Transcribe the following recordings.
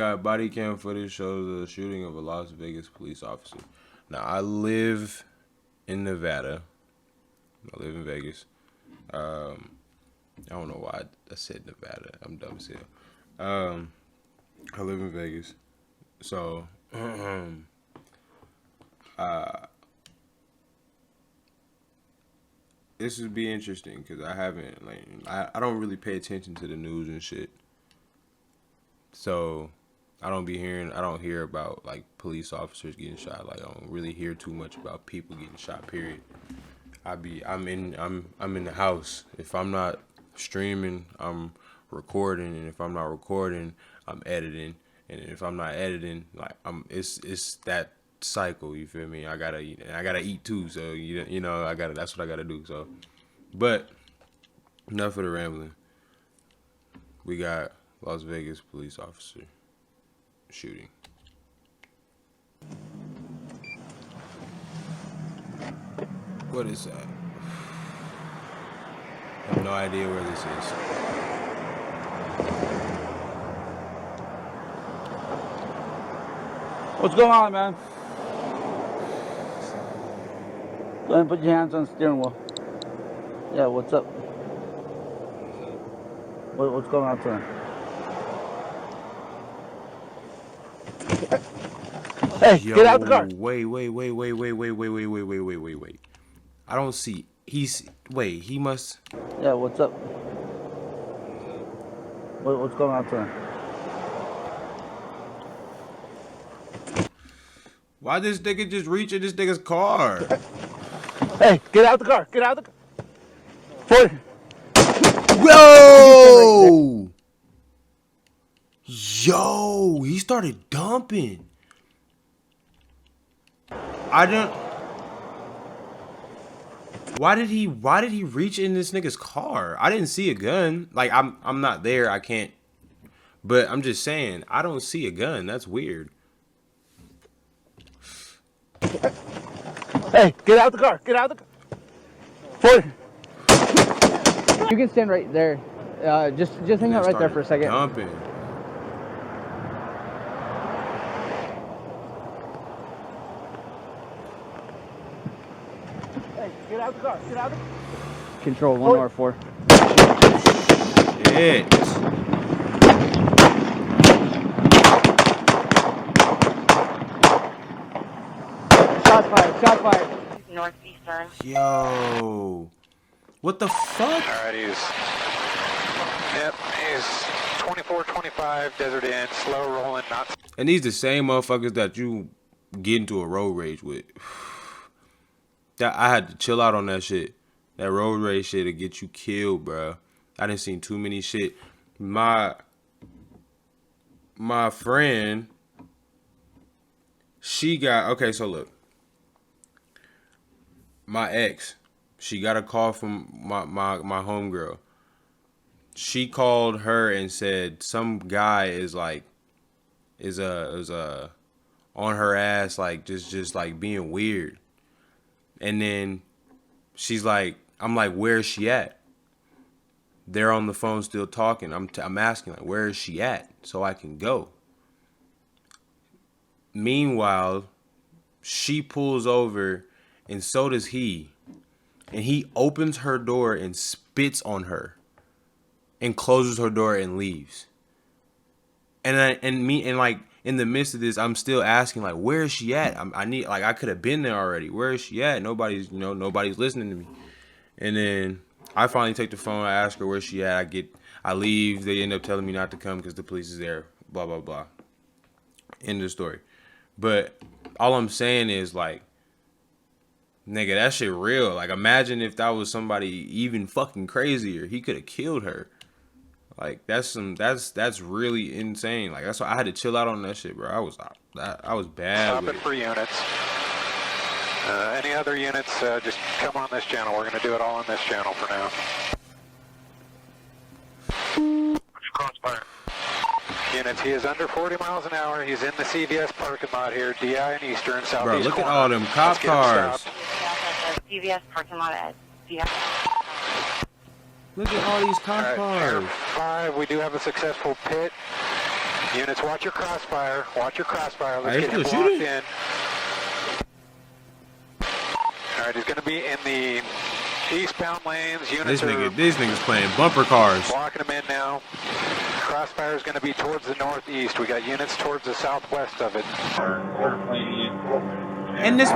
got body cam footage shows the shooting of a Las Vegas police officer. Now, I live in Nevada. I live in Vegas. I don't know why I said Nevada. I'm dumb as hell. I live in Vegas. So, this would be interesting because I haven't, like, I don't really pay attention to the news and shit. So, I don't hear about, like, police officers getting shot. Like, I don't really hear too much about people getting shot, period. I'm in the house. If I'm not streaming, I'm recording, and if I'm not recording, I'm editing. And if I'm not editing, like, it's that cycle, you feel me? I gotta eat, and I gotta eat too, so you know, that's what I gotta do. So, but enough of the rambling. We got Las Vegas police officer shooting. What is that? I have no idea where this is. What's going on, man? Go ahead and put your hands on the steering wheel. Yeah, what's up? What's going on, sir? Hey, Yo, get out the car. Wait. I don't see. He must. Yeah, what's up? What's going on, sir? Why this nigga just reach in this nigga's car? Hey, get out the car. Get out the car. Whoa! Yo, he started dumping. Why did he reach in this nigga's car? I didn't see a gun. Like, I'm not there. I can't. But I'm just saying, I don't see a gun. That's weird. Hey, get out the car. Get out the car. You can stand right there. Just hang out right there for a second. Dumping. Hey, get out the car. Get out the car. Control 1R4. Shit. Shots fired. Shots fired. Northeastern. Yo. What the fuck? Alright, he's 24-25, Desert Inn, slow rolling, not. And these the same motherfuckers that you get into a road rage with. That I had to chill out on that shit. That road rage shit to get you killed, bro. I done seen too many shit. My friend, she got, okay, so look. My ex, she got a call from my homegirl. She called her and said some guy is on her ass, like just like being weird. And then she's like, I'm like, where is she at? They're on the phone still talking. I'm asking, like, where is she at so I can go? Meanwhile, she pulls over and so does he. And he opens her door and spits on her and closes her door and leaves. And like in the midst of this, I'm still asking, like, where is she at? I could have been there already. Where is she at? Nobody's listening to me. And then I finally take the phone. I ask her where she at. I leave. They end up telling me not to come because the police is there. Blah, blah, blah. End of the story. But all I'm saying is, like, nigga, that shit real. Like, imagine if that was somebody even fucking crazier. He could have killed her. Like, that's really insane. Like, that's why I had to chill out on that shit, bro. I was bad. Stop it for units. Any other units, just come on this channel. We're going to do it all on this channel for now. Crossfire. Units, he is under 40 miles an hour. He's in the CVS parking lot here, DI and Eastern, Southeast. Bro, look corner. at all them cop cars. CVS parking lot at DI. Look at all these cop cars. Air 5, we do have a successful pit. Units, watch your crossfire. Watch your crossfire. Let's Are get you him still locked shooting? in. All right, he's going to be in the eastbound lanes. Units This nigga's playing bumper cars. blocking him in now. Crossfire is going to be towards the northeast. We got units towards the southwest of it. And this.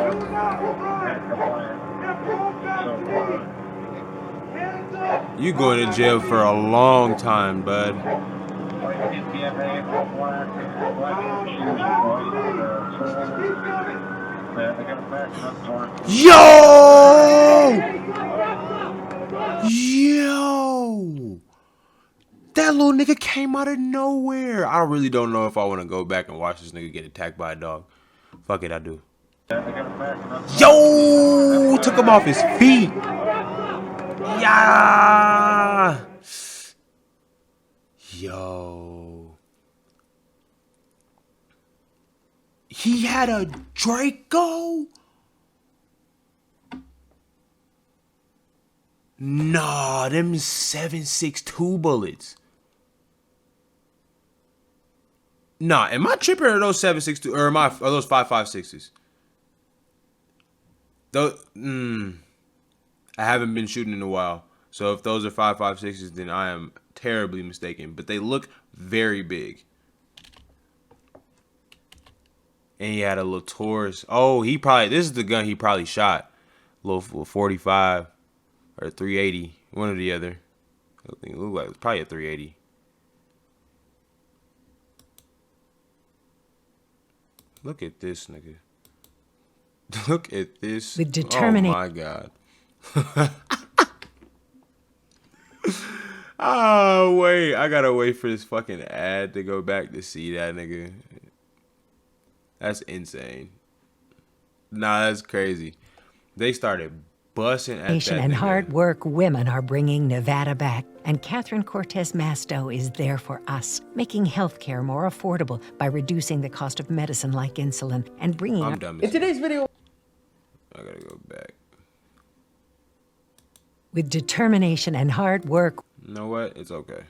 You going to jail for a long time, bud. Yo! Yo! That little nigga came out of nowhere. I really don't know if I want to go back and watch this nigga get attacked by a dog. Fuck it, I do. Yo! Took him off his feet. Yeah! Yo. He had a Draco? Nah, them 7.62 bullets. Nah, am I tripping or those 7.62 or are those 5.56s? Those, I haven't been shooting in a while. So if those are 5.56s, then I am terribly mistaken. But they look very big. And he had a little Taurus. Oh, this is the gun he probably shot. A little 45 or 380. One or the other. I think it looked like it's probably a 380. Look at this nigga. Look at this. With determination. Oh my God. Oh, wait. I gotta wait for this fucking ad to go back to see that nigga. That's insane. Nah, that's crazy. They started busting at that And nigga. hard work women are bringing Nevada back, and Catherine Cortez Masto is there for us, making healthcare more affordable by reducing the cost of medicine like insulin and bringing. I'm dumb. In today's video, I gotta go back. With determination and hard work. You know what? It's okay.